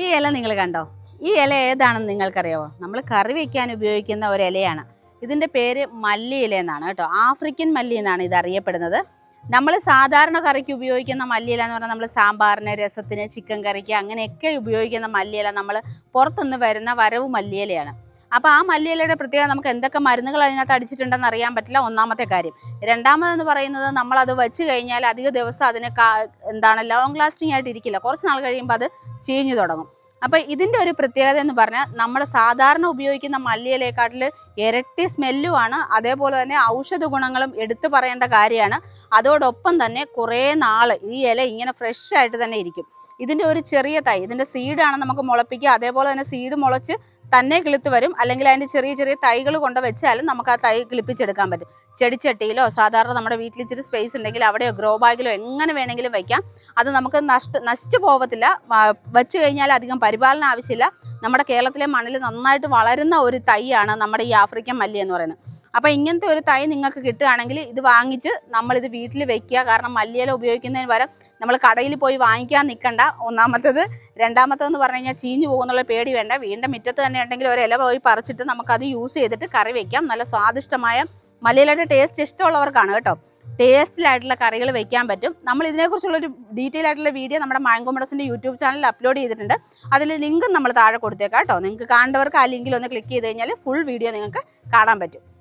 ഈ ഇല നിങ്ങൾ കണ്ടോ? ഈ ഇല ഏതാണെന്ന് നിങ്ങൾക്കറിയാമോ? നമ്മൾ കറി വയ്ക്കാൻ ഉപയോഗിക്കുന്ന ഒരു ഇലയാണ്. ഇതിൻ്റെ പേര് മല്ലി ഇല എന്നാണ് കേട്ടോ. ആഫ്രിക്കൻ മല്ലി എന്നാണ് ഇത് അറിയപ്പെടുന്നത്. നമ്മൾ സാധാരണ കറിക്ക് ഉപയോഗിക്കുന്ന മല്ലിയില എന്ന് പറഞ്ഞാൽ നമ്മൾ സാമ്പാറിന്, രസത്തിന്, ചിക്കൻ കറിക്ക് അങ്ങനെയൊക്കെ ഉപയോഗിക്കുന്ന മല്ലിയില നമ്മൾ പുറത്തുനിന്ന് വരുന്ന വരവ് മല്ലിയിലയാണ്. അപ്പോൾ ആ മല്ലിയിലയുടെ പ്രത്യേകത നമുക്ക് എന്തൊക്കെ മരുന്നുകൾ അതിനകത്ത് അടിച്ചിട്ടുണ്ടെന്ന് അറിയാൻ പറ്റില്ല, ഒന്നാമത്തെ കാര്യം. രണ്ടാമതെന്ന് പറയുന്നത് നമ്മളത് വെച്ച് കഴിഞ്ഞാൽ അധിക ദിവസം അതിന് ലോങ് ലാസ്റ്റിംഗ് ആയിട്ട് ഇരിക്കില്ല. കുറച്ച് നാൾ കഴിയുമ്പോൾ അത് ചീഞ്ഞു തുടങ്ങും. അപ്പോൾ ഇതിൻ്റെ ഒരു പ്രത്യേകത എന്ന് പറഞ്ഞാൽ നമ്മൾ സാധാരണ ഉപയോഗിക്കുന്ന മല്ലിയിലയെക്കാട്ടിൽ ഇരട്ടി സ്മെല്ലുമാണ്. അതേപോലെ തന്നെ ഔഷധ ഗുണങ്ങളും എടുത്തു പറയേണ്ട കാര്യമാണ്. അതോടൊപ്പം തന്നെ കുറേ നാൾ ഈ ഇല ഇങ്ങനെ ഫ്രഷ് ആയിട്ട് തന്നെ ഇരിക്കും. ഇതിൻ്റെ ഒരു ചെറിയ തൈ, ഇതിൻ്റെ സീഡാണ് നമുക്ക് മുളപ്പിക്കുക. അതേപോലെ തന്നെ സീഡ് മുളച്ച് തന്നെ കിളുത്ത് വരും. അല്ലെങ്കിൽ അതിൻ്റെ ചെറിയ ചെറിയ തൈകൾ കൊണ്ട് വെച്ചാലും നമുക്ക് ആ തൈ കിളിപ്പിച്ചെടുക്കാൻ പറ്റും. ചെടിച്ചട്ടിയിലോ സാധാരണ നമ്മുടെ വീട്ടിൽ ഇച്ചിരി സ്പേസ് ഉണ്ടെങ്കിൽ അവിടെയോ ഗ്രോ ബാഗിലോ എങ്ങനെ വേണമെങ്കിലും വയ്ക്കാം. അത് നമുക്ക് നശിച്ചു പോകത്തില്ല. വെച്ച് കഴിഞ്ഞാൽ അധികം പരിപാലനം ആവശ്യമില്ല. നമ്മുടെ കേരളത്തിലെ മണ്ണിൽ നന്നായിട്ട് വളരുന്ന ഒരു തൈയാണ് നമ്മുടെ ഈ ആഫ്രിക്കൻ മല്ലി എന്ന് പറയുന്നത്. അപ്പോൾ ഇങ്ങനത്തെ ഒരു തൈ നിങ്ങൾക്ക് കിട്ടുകയാണെങ്കിൽ ഇത് വാങ്ങിച്ച് നമ്മളിത് വീട്ടിൽ വെക്കുക. കാരണം മല്ലിയില ഉപയോഗിക്കുന്നതിന് പകരം നമ്മൾ കടയിൽ പോയി വാങ്ങിക്കാൻ നിൽക്കണ്ട, ഒന്നാമത്തേത്. രണ്ടാമത്തേതെന്ന് പറഞ്ഞു കഴിഞ്ഞാൽ ചീഞ്ഞു പോകുന്നുള്ള പേടി വേണ്ട. വീണ്ടും മുറ്റത്ത് തന്നെ ഉണ്ടെങ്കിൽ ഒരു ഇല പോയി പറിച്ചിട്ട് നമുക്കത് യൂസ് ചെയ്തിട്ട് കറി വയ്ക്കാം. നല്ല സ്വാദിഷ്ടമായ മല്ലിയിലയുടെ ടേസ്റ്റ് ഇഷ്ടമുള്ളവർക്കാണ് കേട്ടോ. ടേസ്റ്റിലായിട്ടുള്ള കറികൾ വെക്കാൻ പറ്റും. നമ്മൾ ഇതിനെക്കുറിച്ചുള്ളൊരു ഡീറ്റെയിൽ ആയിട്ടുള്ള വീഡിയോ നമ്മുടെ മാംഗോ മെഡസിൻ്റെ യൂട്യൂബ് ചാനലിൽ അപ്ലോഡ് ചെയ്തിട്ടുണ്ട്. അതിൽ ലിങ്കും നമ്മൾ താഴെ കൊടുത്തേക്കാം കേട്ടോ. നിങ്ങൾക്ക് കാണേണ്ടവർക്ക് ആ ലിങ്കിൽ ഒന്ന് ക്ലിക്ക് ചെയ്ത് കഴിഞ്ഞാൽ ഫുൾ വീഡിയോ നിങ്ങൾക്ക് കാണാൻ പറ്റും.